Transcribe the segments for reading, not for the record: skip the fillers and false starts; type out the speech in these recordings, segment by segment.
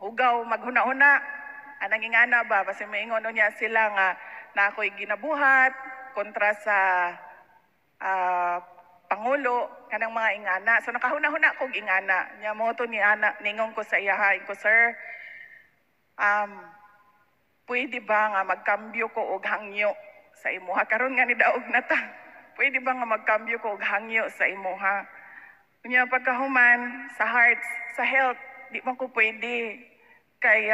hugaw maghuna-huna. Anang ingana ba? Kasi maingon niya sila nga na ako'y ginabuhat kontra sa Pangulo, kanang mga ingana. So nakahuna-huna kong ingana. Nya mo to ni ana, ningon ko sa iyaha, ko sir, pwede ba nga magkambyo ko og hangyo sa imuha? Karon nga ni daog na ta. Pwede ba nga magkambyo ko og hangyo sa imuha? Kunya pagkahuman sa hearts, sa health, di man ko pwede. Kay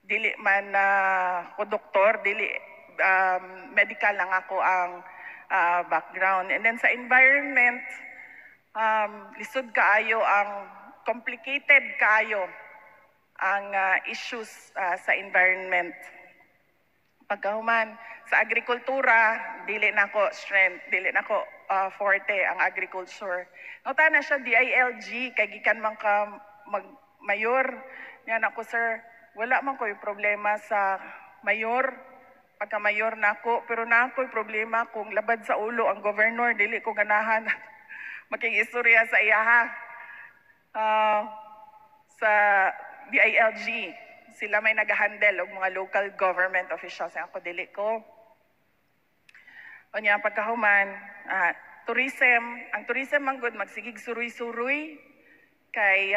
dili man ko doktor, dili medical lang ako ang background. And then sa environment, lisod kaayo ang complicated kaayo ang issues sa environment. Pagkahuman sa agrikultura, dili na ko strength, dili na ko forte ang agriculture. Nota na siya DILG, kay gikan man ka mayor. Yan ako, sir, wala man ko yung problema sa mayor. Pagka-mayor na ako, pero na ako'y problema kung labad sa ulo ang governor, dili ko ganahan makiistorya sa iyaha. Sa DILG, sila may nag-handle og mga local government officials. Ako dili ko. O niya, pagkahuman, ang tourism man good, magsigig suruy-suruy, kay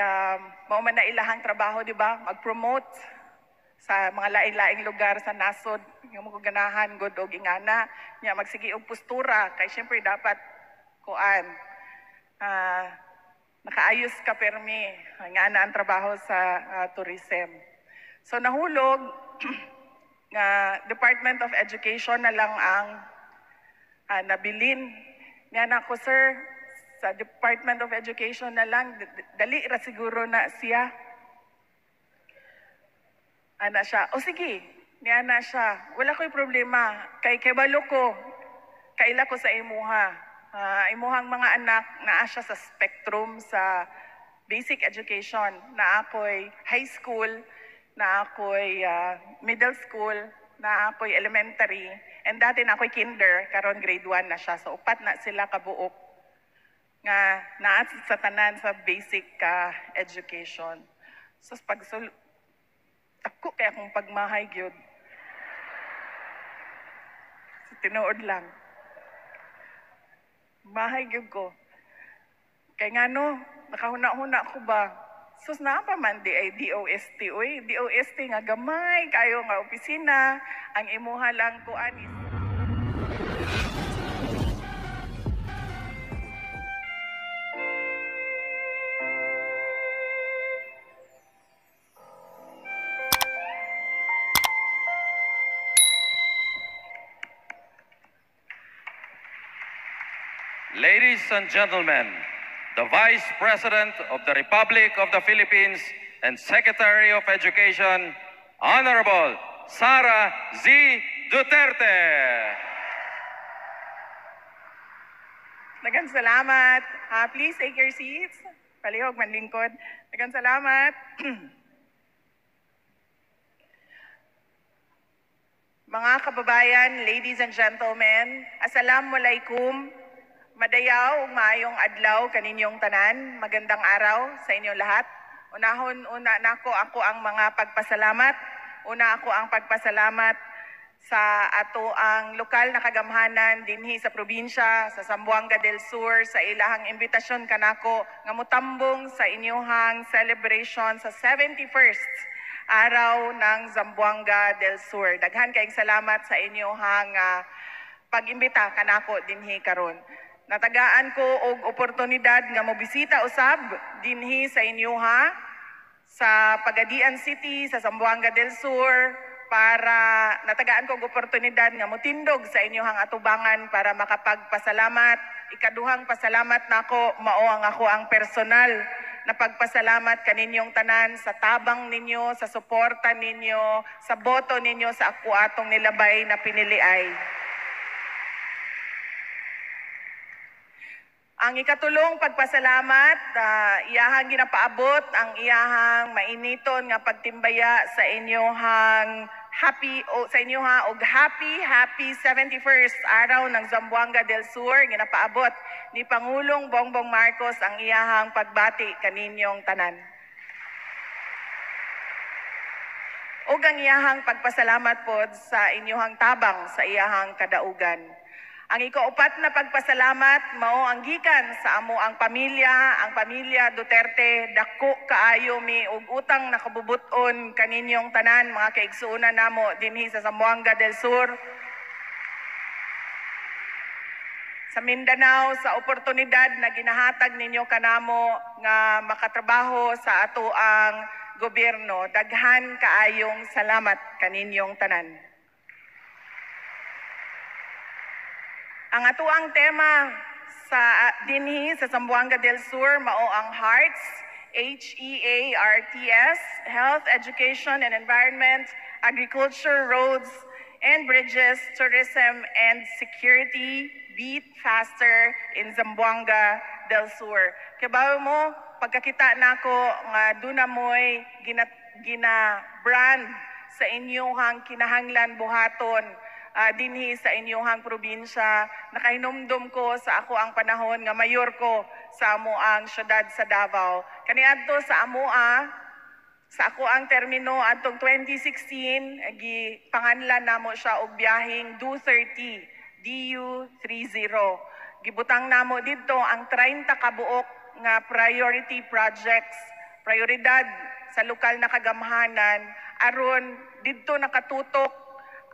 mauman na ilahang trabaho, di ba? Mag-promote sa mga laing-laing lugar sa nasod, yung mga ganahan, good o ingana, niya magsigi og postura, kay syempre dapat kuan, nakaayos ka permi, ingana ang trabaho sa tourism. So nahulog, nga Department of Education na lang ang nabilin. Nga na ko, sir, sa Department of Education na lang, dali ra siguro na siya. Ana siya, o sige, niya na siya, wala ko'y problema, kay balo ko, kaila ko sa imuha. Imuhang mga anak na siya sa spectrum sa basic education, na ako'y high school, na ako'y middle school, na ako'y elementary, and dati na ako'y kinder, karon grade 1 na siya, so upat na sila kabuok nga naat sa tanan sa basic education. So pag ako kaya akong pagmahay gyud. So, tinuod lang. Mahay gyud ko. Kay ngano, nakahuna-huna ko ba? Sus na pa man di ay DOST. Uy, DOST nga gamay kayo nga opisina. Ang imuha lang ko anis. Ladies and gentlemen, the Vice President of the Republic of the Philippines and Secretary of Education, Honorable Sara Z. Duterte. Daghang salamat. Please take your seats. Palihog man lingkod. Daghang salamat. Mga kababayan, ladies and gentlemen, assalamualaikum. Madayaw ug maayong adlaw kaninyong tanan. Magandang araw sa inyong lahat. Una nako ako ang mga pagpasalamat. Una ako ang pagpasalamat sa ato ang lokal na kagamhanan dinhi sa probinsya sa Zamboanga del Sur sa ilahang imbitasyon kanako nga motambong sa inyong celebration sa 71st araw ng Zamboanga del Sur. Daghan kayong salamat sa inyong pag-imbita kanako dinhi karon. Natagaan ko og oportunidad nga mobisita usab dinhi sa inyuha sa Pagadian City sa Zamboanga del Sur para natagaan ko og oportunidad nga motindog sa inyuhang atubangan para makapagpasalamat. Ikaduhang pasalamat nako mao ang ako ang personal na pagpasalamat kaninyong tanan sa tabang ninyo, sa suporta ninyo, sa boto ninyo sa ako atong nilabay na piniliay. Ang ikatulong pagpasalamat, iyahang ginapaabot ang iyahang mainiton nga pagtimbaya sa inyong happy 71st araw ng Zamboanga del Sur. Ginapaabot ni Pangulong Bongbong Marcos ang iyahang pagbati kaninyong tanan. ug ang iyahang pagpasalamat pod sa inyong tabang sa iyahang kadaugan. Ang ikaupat na pagpasalamat mao ang gikan sa amo ang pamilya Duterte. Dako kaayo mi og utang nakabubuton kaninyong tanan mga kaigsuonan namo dinhi sa Zamboanga del Sur, sa Mindanao, sa oportunidad na ginahatag ninyo kanamo nga makatrabaho sa ato ang gobyerno. Daghan kaayong salamat kaninyong tanan. Ang atuang tema sa dinhi sa Zamboanga del Sur mao ang HEARTS, HEARTS, Health, Education and Environment, Agriculture, Roads and Bridges, Tourism and Security, Beat Faster in Zamboanga del Sur. Kibaw mo, pagkakita nako nga duna mo'y gina-brand sa inyong kinahanglan buhaton dinhi sa inyong probinsya. Nakahinumdum ko sa ako ang panahon nga mayor ko sa amo ang syudad sa Davao. Kaniadto sa ako ang termino atong 2016 gipanganlan namo siya og biyaheng DU30, DU30. Gibutang namo didto ang 30 ka buok nga priority projects, prioridad sa lokal na kagamhanan aron didto nakatutok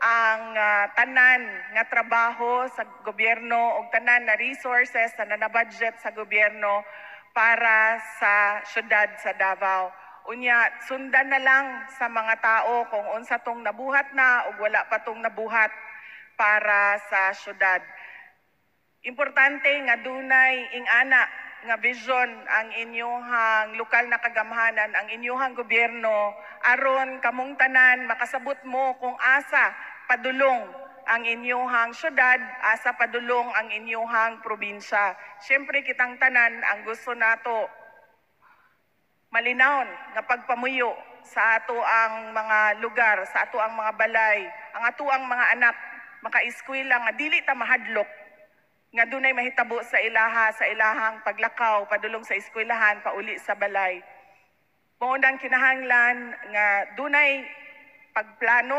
ang tanan nga trabaho sa gobyerno o tanan na resources na nabudget sa gobyerno para sa syudad sa Davao. Unya, sundan na lang sa mga tao kung unsa tong nabuhat na o wala pa tong nabuhat para sa syudad. Importante nga dunay ingana nga vision ang inyong lokal na kagamhanan, ang inyong gobyerno aron kamong tanan makasabot mo kung asa padulong ang inyong syudad, asa padulong ang inyong probinsya. Siyempre kitang tanan ang gusto nato malinawon nga pagpamuyo sa ato ang mga lugar, sa ato ang mga balay, ang ato ang mga anak makaeskwela nga dili ta mahadlok nga dunay mahitabo sa ilahang paglakaw padulong sa eskwelahan pauli sa balay. Mao nang kinahanglan nga dunay pagplano,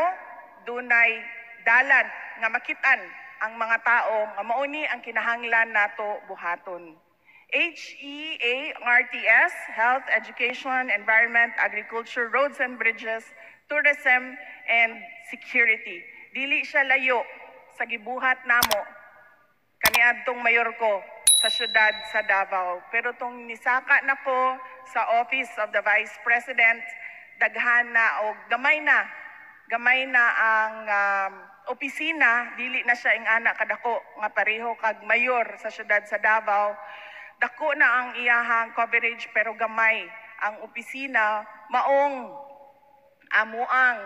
dunay dalan nga makitan ang mga tao nga mauni ang kinahanglan nato buhaton. HEARTS, Health, Education, Environment, Agriculture, Roads and Bridges, Tourism and Security. Dili siya layo sa gibuhat namo kaniadtong mayor ko sa syudad sa Davao. Pero tong nisaka nako sa Office of the Vice President, daghan na o gamay na ang opisina, dili na siya ingana kadako nga pareho kag mayor sa syudad sa Davao. Dako na ang iyahang coverage pero gamay ang opisina, maong amuang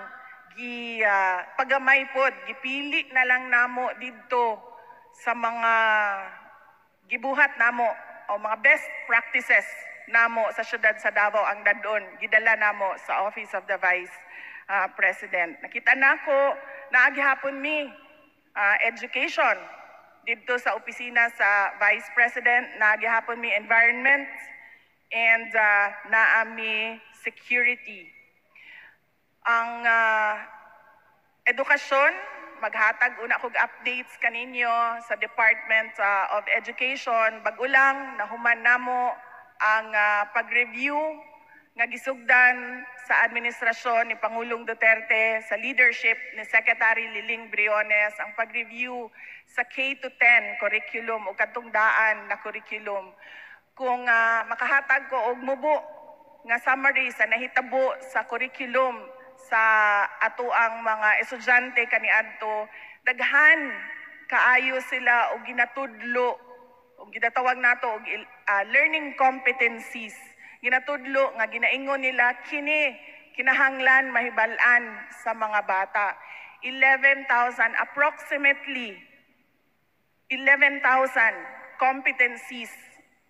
pagamay pod gipili na lang namo didto sa mga gibuhat namo o mga best practices namo sa syudad sa Davao ang dadon gidala namo sa Office of the Vice President. Nakita nako na agihapon mi education dito sa opisina sa Vice President, na agihapon mi environment and naami security. Ang edukasyon, maghatag una kog updates kaninyo sa Department of Education. Bagulang nahuman namo ang pag-review nga gisugdan sa administrasyon ni Pangulong Duterte sa leadership ni Secretary Liling Briones ang pag-review sa K-10 curriculum o katungdaan na curriculum. Kung makahatag ko og mubo nga summary sa nahitabo sa curriculum sa ato ang mga estudyante kaniadto, daghan kaayo sila og ginatudlo og ginatawag nato og learning competencies. Ginatudlo nga ginaingon nila kini kinahanglan mahibal-an sa mga bata. Approximately 11,000 competencies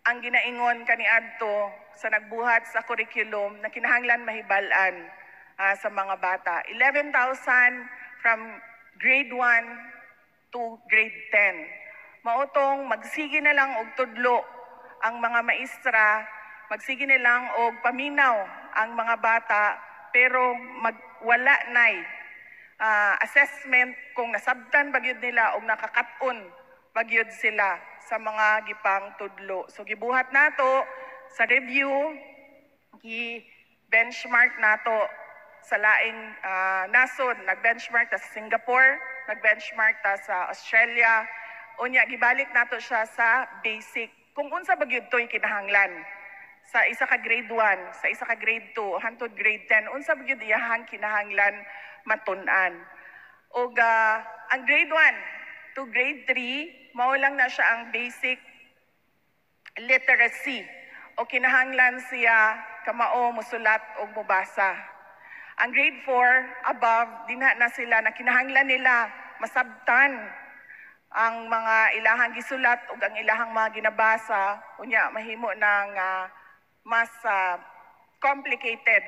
ang ginaingon kaniadto sa nagbuhat sa curriculum na kinahanglan mahibal-an sa mga bata. 11,000 from grade 1 to grade 10. Mautong magsige na lang og tudlo ang mga maestra, magsige na lang og paminaw ang mga bata, pero wala nay assessment kung nasabtan bagyod nila o nakakaton bagyod sila sa mga gipang tudlo. So gibuhat nato sa review, benchmark nato sa laing nasod, nag-benchmark ta sa Singapore, nag-benchmark ta sa Australia, unya gibalik nato siya sa basic. Kung unsa bagyod to'y kinahanglan sa isa ka grade 1, sa isa ka grade 2, hangtod grade 10, unsa bagyod iyahang kinahanglan matun-an. Og ang grade 1 to grade 3, mao lang na siya ang basic literacy o kinahanglan siya kamao musulat o mubasa. Ang grade 4 above, dinha na sila na kinahanglan nila masabtan ang mga ilahang gisulat ug ang ilahang mga ginabasa, unya mahimo ng mas complicated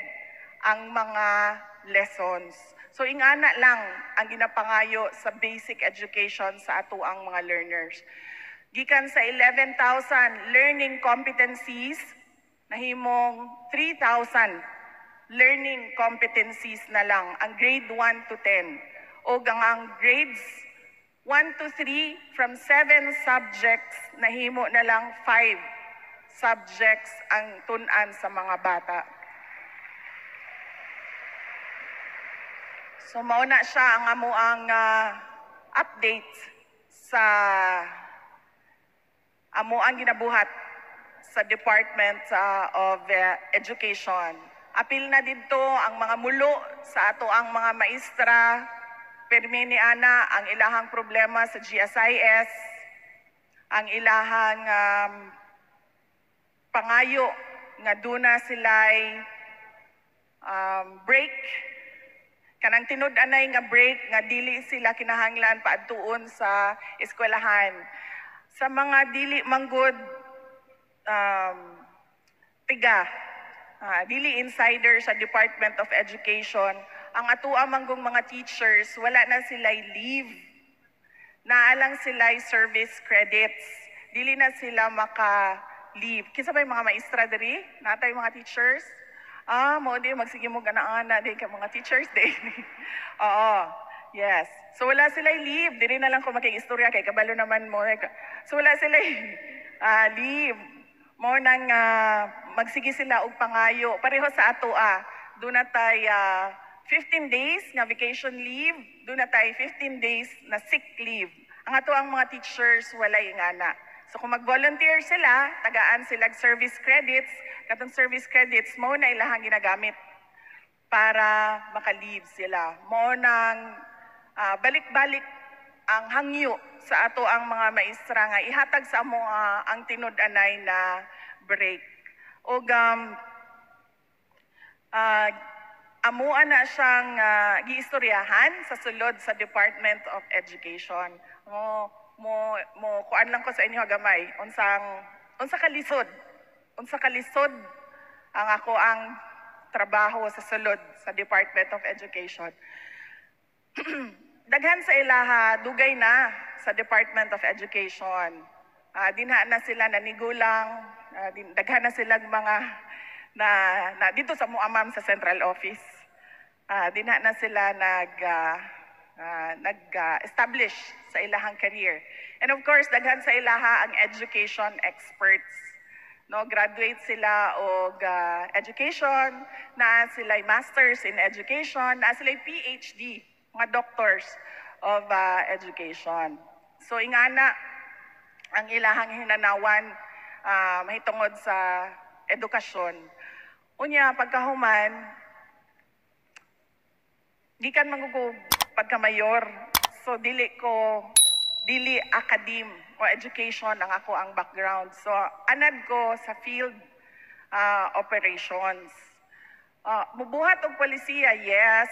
ang mga lessons. So ingana lang ang ginapangayo sa basic education sa ato ang mga learners. Gikan sa 11,000 learning competencies, nahimong 3,000 learning competencies na lang ang grade 1 to 10. O ang grades 1 to 3 from 7 subjects, nahimo na lang 5 subjects ang tun-an sa mga bata. So mao na siya ang amuang update sa amuang ginabuhat sa Department of Education. Apil na dito ang mga mulo sa ato ang mga maestra, permi ni ana ang ilahang problema sa GSIS, ang ilahang pangayo nga duna sila'y break, kanang tinud-anay nga break nga dili sila kinahanglan paadtuon sa eskwelahan. Sa mga dili manggod dili insider sa Department of Education, ang atoa manggong mga teachers, wala na sila'y leave. Naalang sila'y service credits. Dili na sila maka-leave. Kinsa ba yung mga maestra diri? Natay mga teachers? Mo di magsige mo ganaana di ka mga teachers day. Oo. Yes. So wala sila'y leave. Diri na lang ko makikistorya kay kabalo naman mo. So wala sila'y leave. Mo nang magsige sila og pangayo pareho sa atoa. Doon na tay 15 days nga vacation leave, doon na tay 15 days na sick leave. Ang ato ang mga teachers walay ingana. So kung mag-volunteer sila, tagaan sila service credits, katong service credits mo na ilahang ginagamit para maka-leave sila. Mo nang balik-balik ang hangyo sa ato ang mga maestra nga ihatag sa amo ang tinud-anay na break. Og amuan na siyang giistoryahan sa sulod sa Department of Education. Mo kuan lang ko sa inyo gamay unsa kalisod ang ako ang trabaho sa sulod sa Department of Education. Daghan sa ilaha dugay na sa Department of Education. Dinha na sila nanigulang, daghan na sila mga na dito sa Muamam sa Central Office. Dinha na sila nag-establish sa ilahang career. And of course, daghan sa ilaha ang education experts. No, graduate sila og education, na sila masters in education, na sila PhD, mga doctors of education. So ingana ang ilahang hinanawan mahitungod sa edukasyon. Unya pagkahuman, gikan mangugo pagka-mayor, so dili academe o education ang ako ang background. So anad ko sa field operations. Mubuhat og polisiya, yes,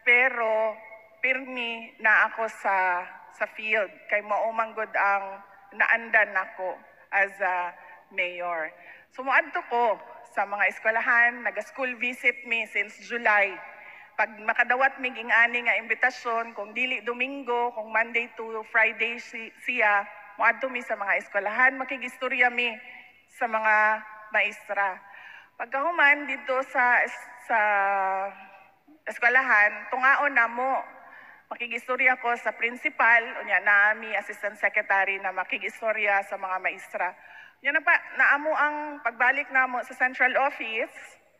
pero pirmi na ako sa field kay mao manggod ang naandan nako as a mayor. So moadto ko sa mga eskwelahan, naga-school visit me since July. Pag makadawat mig ingani nga imbitasyon, kung dili Domingo, kung Monday to Friday siya, moadto mi sa mga eskwelahan, makigistorya mi sa mga maestra. Pagkahuman dito sa eskwelahan, tungaon na mo. Makigistorya ko sa principal, unya naami assistant secretary na makigistorya sa mga maestra. Unya na pa, naamo ang pagbalik namo sa central office,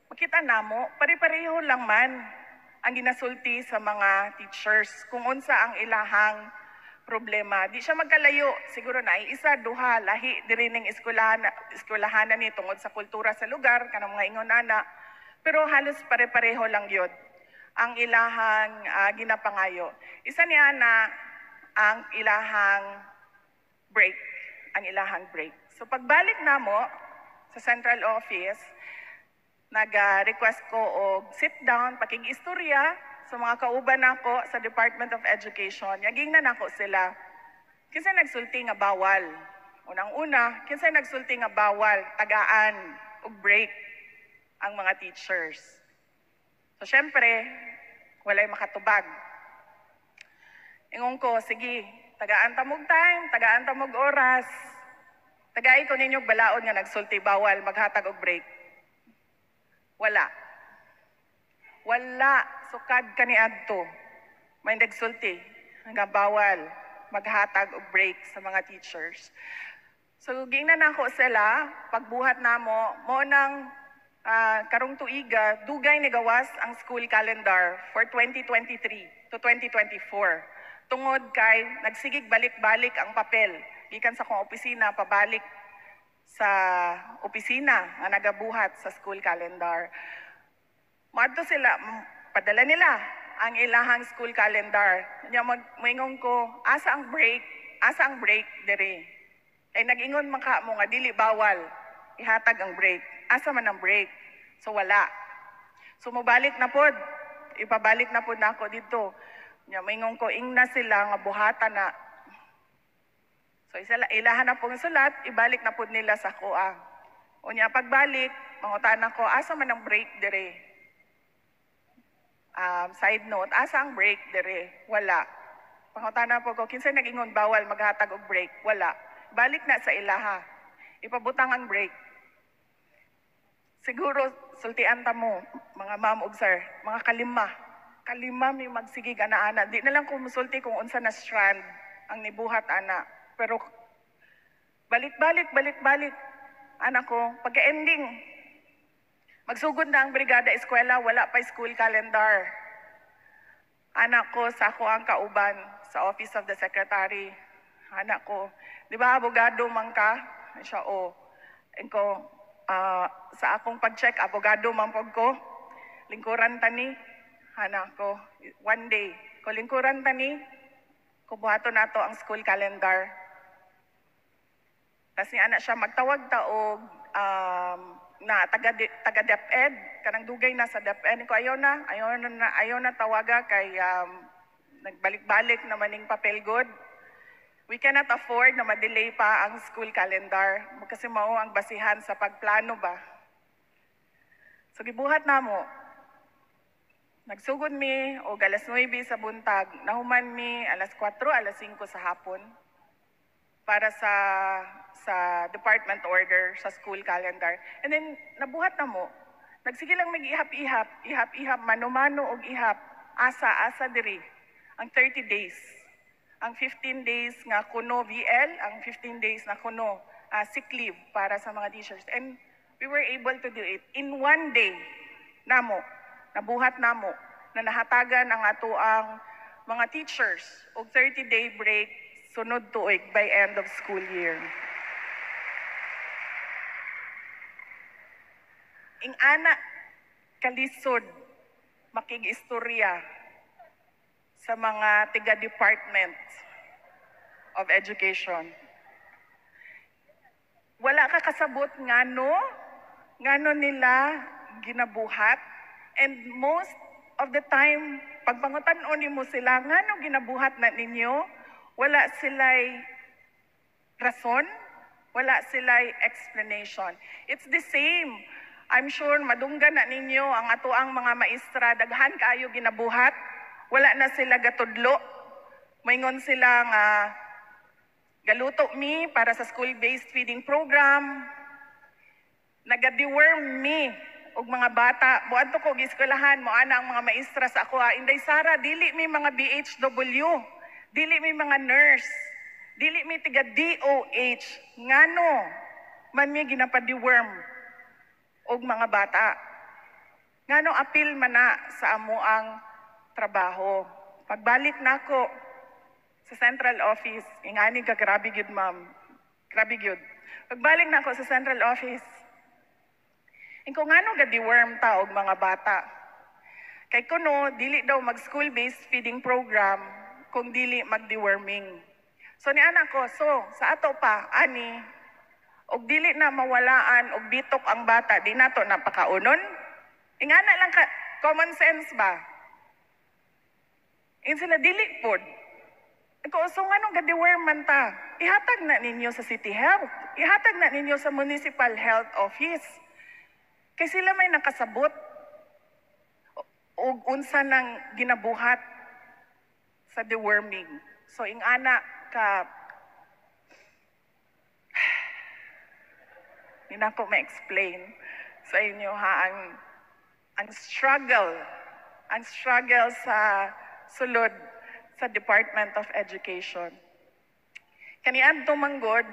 makita namo, pare-pareho lang man ang ginasulti sa mga teachers kung unsa ang ilahang problema. Di siya magkalayo, siguro na isa, duha, lahi, diri ning eskwelahan ni tungod sa kultura sa lugar, kanang mga ingon ana, pero halos pare-pareho lang yun ang ilahang ginapangayo. Isa niya na ang ilahang break. So pagbalik namo sa central office, nag-request ko og sit down, pakig-istorya sa mga kauban nako sa Department of Education. Yaging na nako sila. Kinsa nagsulti nga bawal? Unang-una, kinsa nagsulti nga bawal tagaan og break ang mga teachers? So, syempre, walay makatubag. Ingon ko, sige, tagaan tamog time, tagaan tamog oras. Tagaay ko ninyo balaod nga nagsulti bawal, maghatag og break. Wala. Sukad kaniadto. May nagsulti nga bawal, maghatag og break sa mga teachers. So, gingnan ako sila, pagbuhat namo, mo nang karong tuiga, dugay ni gawas ang school calendar for 2023 to 2024. Tungod kay nagsigig balik-balik ang papel. Gikan sa kong opisina, pabalik sa opisina nga nagabuhat sa school calendar. Maadto sila, padala nila ang ilahang school calendar. Moingon ko, asa ang break dere. Ay nag-ingon man ka mo nga dili bawal ihatag ang break. Asa man ang break? So wala. So mobalik na pod. Ipabalik na pod nako dito. Nya moingon ko ingna sila nga buhatan na. So ilahan na pong sulat, ibalik na pod nila sa kuha. Unya pagbalik, mangutan ko asa man ang break dire. Side note, asa ang break dire? Wala. Pangutan na po ko kinsa nag-ingon bawal maghatag og break? Wala. Balik na sa ilaha. Ipabutang ang break. Siguro, sultian ta mo, mga ma'am ug sir, mga kalima may magsigig ana-ana. Di na lang ko musulti kung unsa na strand ang nibuhat ana. Pero balik-balik. Anak ko, pagka-ending, magsugod na ang brigada eskwela, wala pa school calendar. Anak ko, sa ako ang kauban sa Office of the Secretary. Anak ko, di ba abogado man ka? Siya, ko, sa akong pag-check, abogado man po ko, lingkuran tani, anak ko, one day, ko lingkuran tani, kubuhato na to ang school calendar. Tapos ni anak siya magtawag ta og na taga DepEd, kanang dugay na sa DepEd, ko ayaw na tawaga kay nagbalik-balik naman ning papel good. We cannot afford na ma-delay pa ang school calendar kasi mao ang basihan sa pagplano ba. So gibuhat namo. Nagsugod mi o alas 9 sa buntag, nahuman mi alas 4, alas 5 sa hapon para sa department order sa school calendar. And then nabuhat namo. Nagsige lang ihap-ihap, mano-mano og ihap, asa diri ang 30 days. Ang 15 days nga kuno VL, ang 15 days na kuno sick leave para sa mga teachers. And we were able to do it in one day namo, nabuhat namo, na nahatagan ang ato ang mga teachers og 30-day break sunod tuig by end of school year. Ing ana kalisod makig-istorya sa mga tiga-Department of Education. Wala ka kasabot ngano nila ginabuhat, and most of the time, pagpangutan-on mo sila, ngano ginabuhat na ninyo, wala sila'y rason, wala sila'y explanation. It's the same. I'm sure madunggan na ninyo ang ato ang mga maestra, daghan kaayo ginabuhat, wala na sila gatudlo. Moingon sila nga galuto mi para sa school-based feeding program. Nagadiworm mi og mga bata, buadto ko giskwelahan mo ana ang mga maestra sa ako. Inday Sara, dili mi mga BHW, dili mi mga nurse, dili mi tiga DOH, ngano man mi ginapadi-worm og mga bata. Ngano apil man na sa amuang trabaho. Pagbalik nako sa central office, ingani ka grabe gyud ma'am. Grabe gyud. Pagbalik nako sa central office, ingko ngano gadi-worm ta og mga bata. Kay kuno dili daw mag school-based feeding program kung dili mag-deworming. So ni anak ko, sa ato pa ani og dili na mawalaan og bitok ang bata, di nato napakaunon. Ingana lang ka, common sense ba? In sila dili pod. So nganong gadi-worm man ta? Ihatag na ninyo sa City Health. Ihatag na ninyo sa Municipal Health Office. Kay sila may nakasabot og unsa nang ginabuhat sa deworming. So ingana ka hindi na ko ma-explain sa inyo ha ang struggle sa sulod sa Department of Education. Kaniadto manggod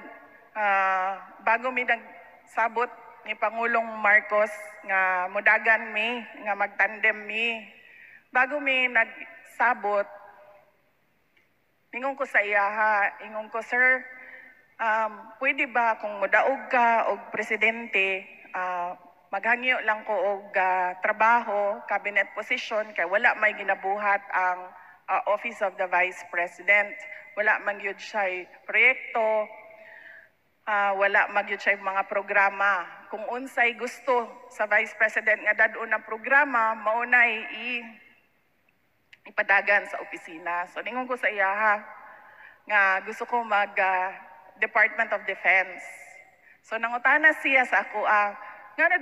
bago mi nagsabot ni Pangulong Marcos nga mudagan mi nga magtandem mi, bago mi nagsabot, ingon ko sa iya ha, ingon ko, sir, pwede ba kung mudaog ka og presidente, maghangyo lang ko og trabaho, cabinet position, kay wala may ginabuhat ang Office of the Vice President. Wala man gyud siya proyekto, wala man gyud siya mga programa. Kung unsay gusto sa Vice President nga dadon ng programa, maunay ipadagan sa opisina. So ningon ko sa iya ha, nga gusto ko mag Department of Defense. So nangutana siya sa ako, nga na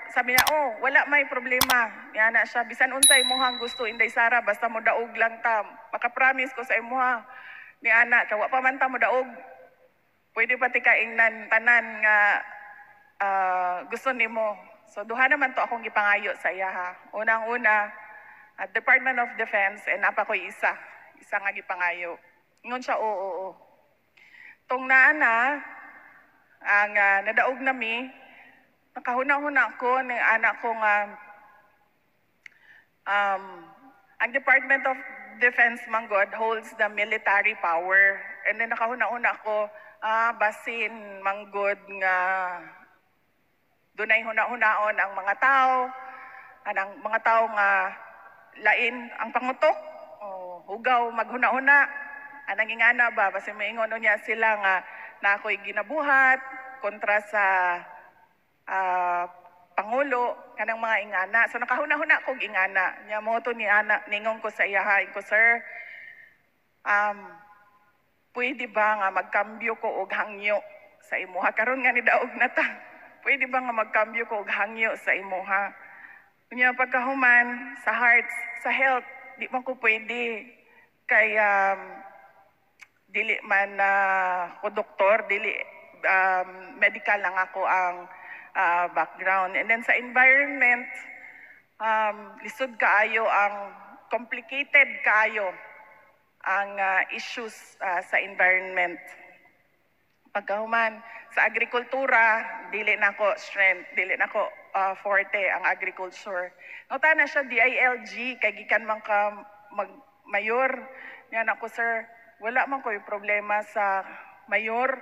sabi niya, wala may problema. Nga na siya, bisan unsay imuhang gusto, Inday Sara, basta mo daog lang ta. Makapromise ko sa imuha, ni ana, kawa pa man ta mo daog. Pwede pati kaingnan tanan nga gusto nimo. So duha naman to akong gipangayo sa iya ha. Unang-una, Department of Defense, and apa ko isa nga gipangayo. Ingon siya, oo. Tong naana, ang nadaog nami, nakahuna-huna ko ng anak ko nga ang Department of Defense manggod holds the military power. And then nakahuna-huna ko, basin manggod nga dunay huna-hunaon ang mga tao nga lain ang pangutok, hugaw maghuna-huna, anang ingana ba, basin maingon niya sila nga na ako'y ginabuhat kontra sa Pangulo, kanang mga ingana. So nakahuna-huna kong ingana. Nya mo to ni ana, ningon ko sa iyahain ko, sir, pwede ba nga magkambyo ko og hangyo sa imuha? Karon nga ni daog na ta. Pwede ba nga magkambyo ko og hangyo sa imuha? Nya pagkahuman sa hearts, sa health, di man ko pwede. Kay dili man ko doktor, dili medical lang ako ang background. And then sa environment, lisod kaayo ang complicated kaayo ang issues sa environment. Pagkahuman sa agrikultura, dili nako strength, dili nako forte ang agriculture. Nota na siya DILG kay gikan man ka mayor. Yan ako, sir, wala man ko'y problema sa mayor.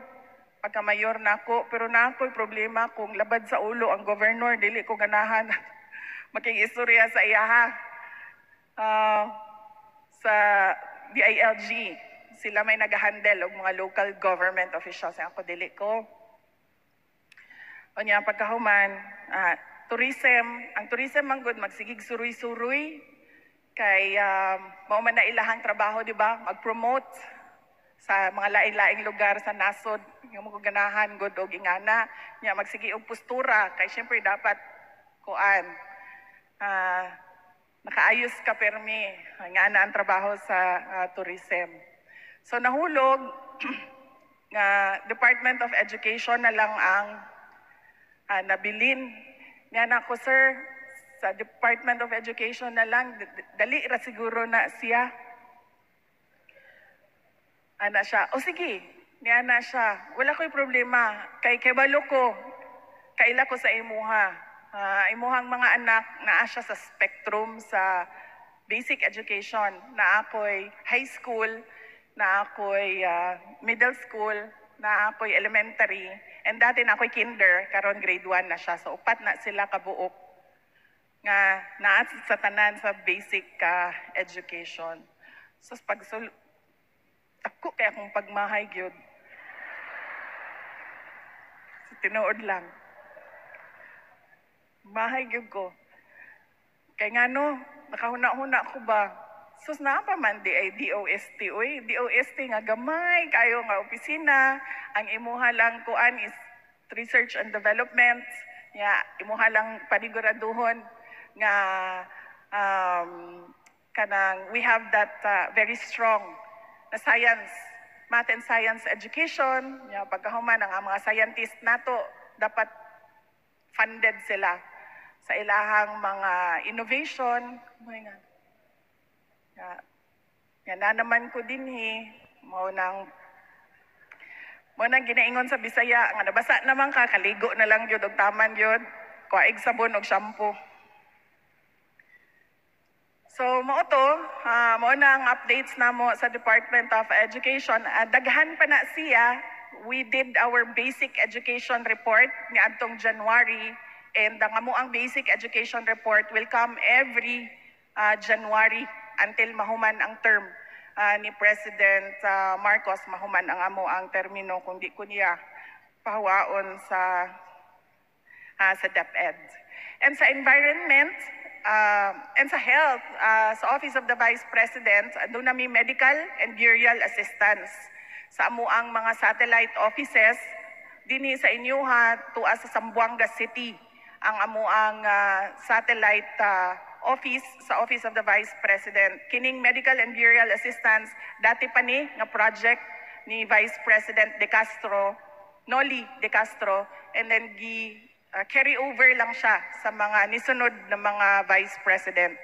Pagka-mayor nako, pero nako'y problema kung labad sa ulo ang governor, dili ko ganahan making-istorya sa iyaha. Sa DILG, sila may nag-handle og mga local government officials. Ako dili ko. O niya, pagkahuman, ang tourism man good, magsigig suruy-suruy, kay mao man na ilahang trabaho, di ba? Mag-promote sa mga laing-laing lugar sa nasod, yung mga ganahan, good og ingana, niya magsigi og postura, kay syempre dapat kuan, nakaayos ka permi, ingana ang trabaho sa tourism. So nahulog, nga Department of Education na lang ang nabilin Niyan ako, sir, sa Department of Education na lang, dali ra siguro na siya. Ana siya, o sige, niya na siya. Wala ko'y problema. Kay balo ko, kaila ko sa imuha. Imuhang mga anak, naa siya sa spectrum sa basic education. Na ako'y high school, na ako'y middle school, na ako'y elementary. And dati na ako'y kinder, karon grade 1 na siya. So upat na sila kabuok nga naa sa tanan sa basic education. So pag ako kaya akong pagmahay gyud. So, tinuod lang. Mahay gyud ko. Kay ngano, nakahuna-huna ko ba? Sus na pa man di ay DOST. Uy, DOST nga gamay kayo nga opisina. Ang imuha lang kuan is research and development. Imuha lang paniguraduhon nga kanang we have that very strong na science, math and science education. Pagkahuman ang mga scientist nato dapat funded sila sa ilahang mga innovation. Yan na naman ko din mo nang ginaingon sa Bisaya nga nabasa naman ka, kaligo na lang yun og taman yun, kuwaig sabon og shampoo. So mao na ang updates namo sa Department of Education. Daghan pa na siya. We did our basic education report ni adtong January, and ang amuang basic education report will come every January until mahuman ang term ni President Marcos, mahuman ang amuang termino kung di ko niya pahawaon sa DepEd. And sa environment, and sa health, sa Office of the Vice President, doon namin medical and burial assistance sa amuang mga satellite offices dinhi sa inyuha tuwa sa Zamboanga City. Ang amuang satellite office sa Office of the Vice President. Kining medical and burial assistance, dati pa ni nga project ni Vice President De Castro, Noli De Castro, and then carry over lang siya sa mga nisunod na mga Vice President.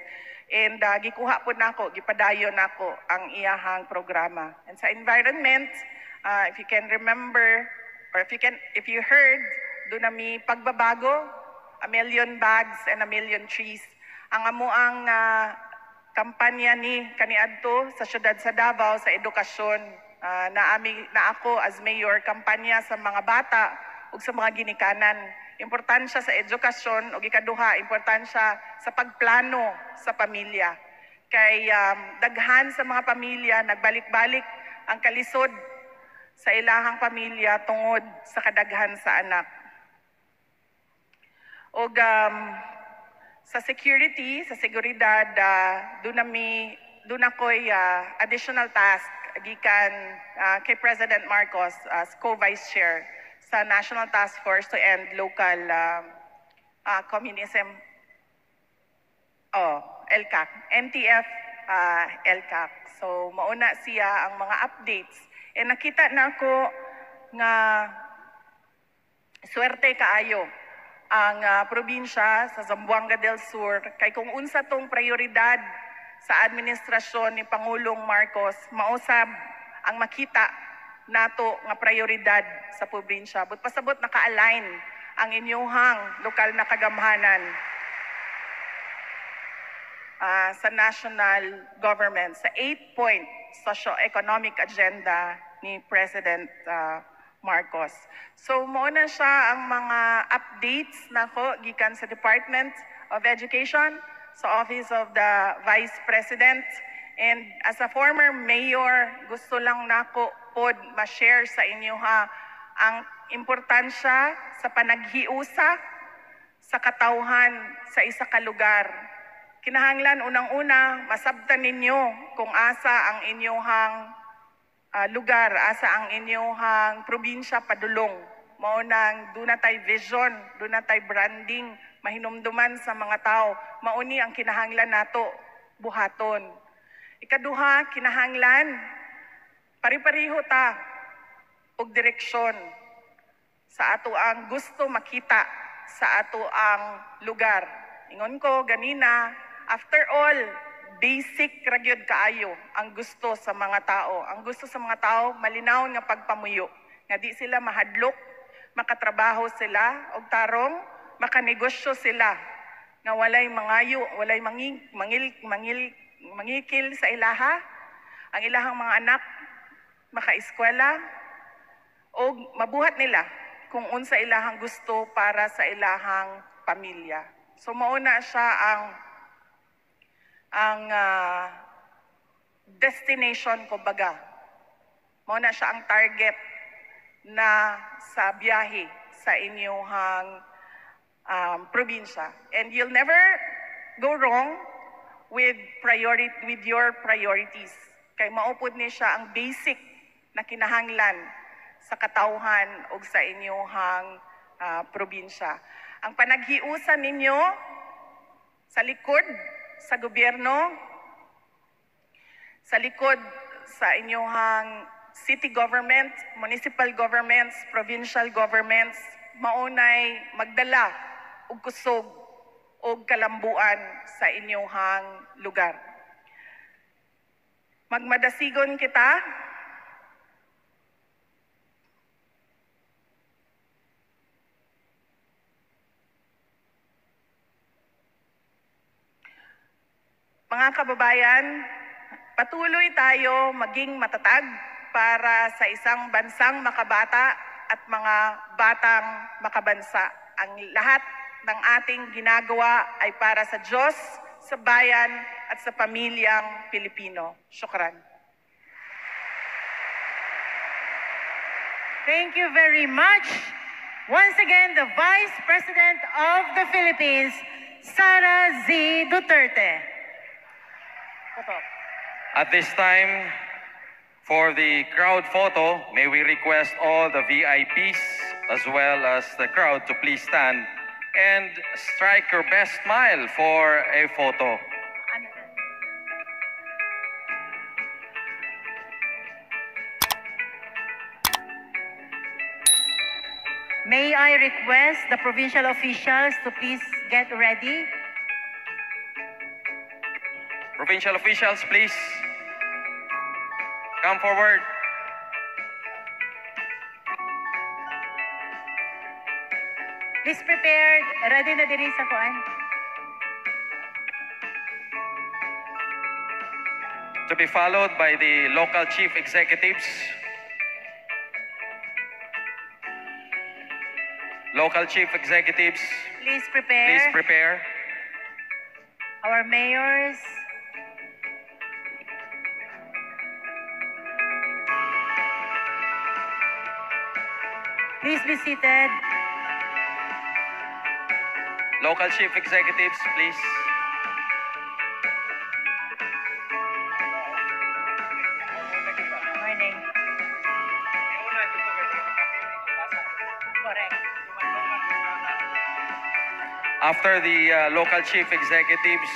And gikuha po nako, gipadayon nako ang iyahang programa. And sa environment, if you can remember, or if you heard, doon nami pagbabago, 1 million bags and 1 million trees. Ang amuang kampanya ni kaniadto sa syudad sa Davao sa edukasyon, na ako as mayor, kampanya sa mga bata ug sa mga ginikanan. Importansya sa edukasyon o ikaduha, importansya sa pagplano sa pamilya. Kay daghan sa mga pamilya nagbalik-balik ang kalisod sa ilahang pamilya tungod sa kadaghan sa anak. O sa security, sa seguridad, doon ako'y additional task gikan kay President Marcos as co-vice chair sa National Task Force to End Local Communism, LCAC, NTF LCAC. So mauna siya ang mga updates. And nakita na ako nga swerte kaayo ang probinsya sa Zamboanga del Sur kay kung unsa tong prioridad sa administrasyon ni Pangulong Marcos, mausab ang makita nato nga prioridad sa probinsya. But pasabot naka-align ang inyuhang lokal na kagamhanan sa national government, sa 8-point socio-economic agenda ni President Marcos. So muna siya ang mga updates nako gikan sa Department of Education, sa Office of the Vice President. And as a former mayor, gusto lang nako pod ma-share sa inyo ang importansya sa panaghiusa sa katawhan sa isa ka lugar. Kinahanglan unang-una masabtan ninyo kung asa ang inyong lugar, asa ang inyong probinsya padulong. Mao nang duna tay vision, duna tay branding, mahinumduman sa mga tao. Mauni ang kinahanglan nato buhaton. Ikaduha, kinahanglan pari-pariho ta og direksyon sa ato ang gusto makita sa ato ang lugar. Ingon ko ganina, after all, basic ragyod kaayo ang gusto sa mga tao. Ang gusto sa mga tao, malinaw nga pagpamuyo. Nga di sila mahadlok, makatrabaho sila, og tarong, makanegosyo sila. Nga walay mangayo, walay mangikil sa ilaha. Ang ilahang mga anak, makaeskwela, o mabuhat nila kung unsa ilahang gusto para sa ilahang pamilya. So mauna siya ang destination ko baga. Mauna siya ang target na sa biyahe sa inyong probinsya. And you'll never go wrong with your priorities. Kay maupod ni siya ang basic na kinahanglan sa katawhan o sa inyong probinsya. Ang panaghiusan ninyo sa likod sa gobyerno, sa likod sa inyong city government, municipal governments, provincial governments, maunay magdala og kusog og kalambuan sa inyong lugar. Magmadasigon kita mga kababayan, patuloy tayo maging matatag para sa isang bansang makabata at mga batang makabansa. Ang lahat ng ating ginagawa ay para sa Diyos, sa bayan at sa pamilyang Pilipino. Syukran. Thank you very much. Once again, the Vice President of the Philippines, Sara Z. Duterte. At this time, for the crowd photo, may we request all the VIPs as well as the crowd to please stand and strike your best smile for a photo. May I request the provincial officials to please get ready? Provincial officials, please come forward. Please prepare. Ready na diri sa kuan. To be followed by the local chief executives. Local chief executives, Please prepare. please prepare. Our mayors. Please be seated. Local chief executives, please. Morning. Correct. After the local chief executives,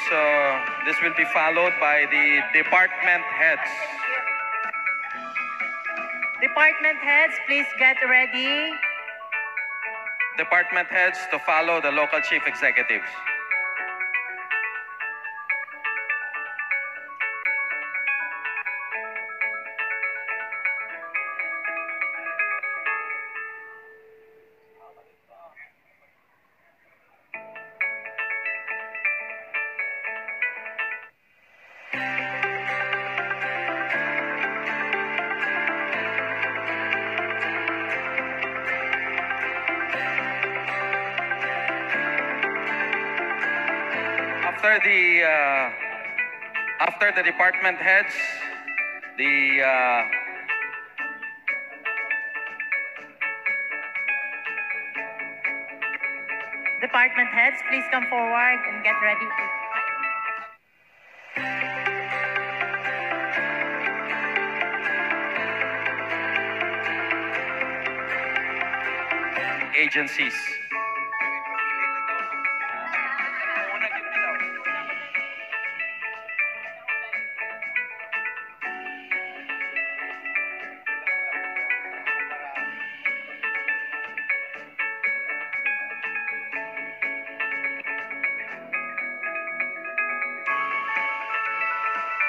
this will be followed by the department heads. Department heads, please get ready. Department heads to follow the local chief executives. After the department heads, the Department heads, please come forward and get ready. agencies.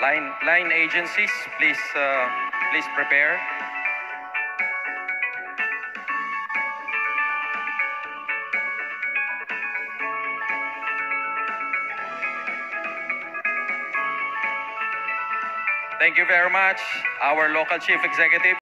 Line agencies, please prepare. Thank you very much, our local chief executive.